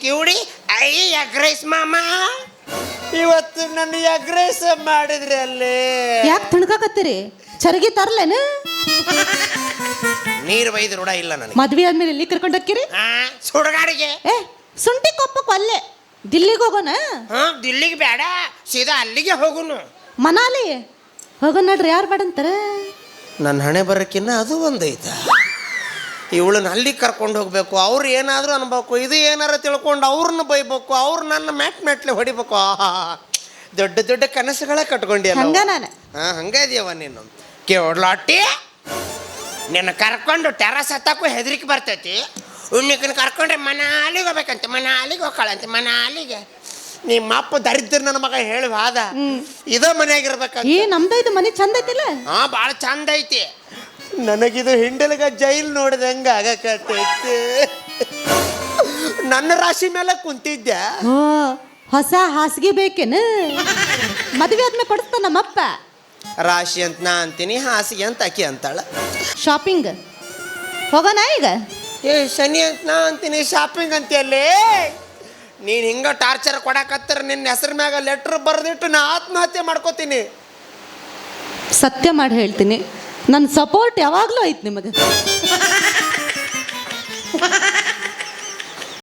ಕಿವುಡಿ I ಎಗ್ರೈಸ್ ಮಾಮ ಇವತ್ತು ನನ್ನ ಎಗ್ರೈಸ್ ಮಾಡಿದ್ರಿ ಅಲ್ಲಿ ಯಾಕೆ ತುಣ್ಕಾಕತ್ತೀರಿ? ಚರಗಿ ತರ್ಲೇನ? ನೀರು ಬೈದ್ ರೂಢ ಇಲ್ಲ ನನಗೆ. ಮದ್ವೆ ಆದ್ಮೇಲೆ ಎಲ್ಲಿ ಕರ್ಕೊಂಡು ಹೋಗ್ತೀರಿ? ಸುಡುಗಾಡಿಗೆ. ಸುಂಟಿ ಕೊಪ್ಪಕ್ಕೆ ಅಲ್ಲೇ ದಿಲ್ಲಿಗೆ ಹೋಗೋಣ. ದಿಲ್ಲಿಗೆ ಬೇಡ, ಸೀದಾ ಅಲ್ಲಿಗೆ ಹೋಗುನು. ಮನಾಲಿ ಹೋಗೋಣ ನಡ್ರಿ, ಯಾರು ಬೇಡ ಅಂತಾರ? ನನ್ನ ಹಣೆ ಬರೋಕ್ಕಿನ್ನ ಅದು ಒಂದೈತ. ಇವಳನ್ನ ಅಲ್ಲಿಗೆ ಕರ್ಕೊಂಡು ಹೋಗ್ಬೇಕು, ಅವ್ರು ಏನಾದರೂ ಅನ್ಬೇಕು, ಇದು ಏನಾರ ತಿಳ್ಕೊಂಡು ಅವ್ರನ್ನ ಬೈಬೇಕು, ಅವ್ರು ನನ್ನ ಮೆಟ್ಲೆ ಹೊಡಿಬೇಕು. ದೊಡ್ಡ ದೊಡ್ಡ ಕನಸುಗಳ ಕಟ್ಕೊಂಡಿಯಲ್ಲ. ಹಂಗ ನಾನು ಹಂಗದ್ಯವ ನೀನು. ಕೇಳಾಟಿ ನಿನ್ನ ಕರ್ಕೊಂಡು ಟೆರಸ್ ಹತ್ತಕ್ಕೂ ಹೆದರಿಕೆ ಬರ್ತೈತಿ. ಉಣ್ಣಿಕನ ಕರ್ಕೊಂಡ್ರೆ ಮನಾಲಿಗೆ ಹೋಗ್ಬೇಕಂತೆ, ಮನಾಲಿಗೆ ಹೋಗ್ಕಳಂತೆ, ಮನಾಲಿಗೆ. ನಿಮ್ಮ ಅಪ್ಪ ದರಿದ್ರ ನನ್ನ ಮಗ ಹೇಳಿ ವಾದ ಇದೇ ಮನೆಯಾಗಿರ್ಬೇಕಂತ. ನಮ್ದೈದು ಮನೆ ಚಂದ ಐತಿಲ್ಲ? ಭಾಳ ಚಂದ ಐತಿ. ನನಗಿದು ಹಿಂಡಲ್ಗ ಜೈಲ್ ನೋಡಿದಂಗೆ ಆಗಕತ್ತೈತಿ. ನನ್ನ ರಾಶಿ ಮೇಲೆ ಕುಂತಿದ್ದೆ. ಹೊಸ ಹಾಸಿಗೆ ಬೇಕೇನು? ಮದುವೆ ಆದ್ಮೇಲೆ ಕೊಡಿಸ್ತಾನ ನಮ್ಮಪ್ಪ. ರಾಶಿ ಅಂತ ನಾ ಅಂತೀನಿ, ಹಾಸಿಗೆ ಅಂತ ಅಕ್ಕಿ ಅಂತಾಳ. ಶಾಪಿಂಗ್ ಹೋಗೋಣ ಈಗ? ಶನಿ ಅಂತ ನಾ ಅಂತೀನಿ, ಶಾಪಿಂಗ್ ಅಂತೀಯಲ್ಲೇ. ನೀನು ಹಿಂಗ ಟಾರ್ಚರ್ ಕೊಡಕತ್ತರ ನಿನ್ನ ಹೆಸರು ಮ್ಯಾಗ ಲೆಟ್ರ್ ಬರೆದಿಟ್ಟು ನಾ ಆತ್ಮಹತ್ಯೆ ಮಾಡ್ಕೋತೀನಿ. ಸತ್ಯ ಮಾಡಿ ಹೇಳ್ತೀನಿ, ನನ್ನ ಸಪೋರ್ಟ್ ಯಾವಾಗಲೂ ಐತೆ ನಿಮಗೆ.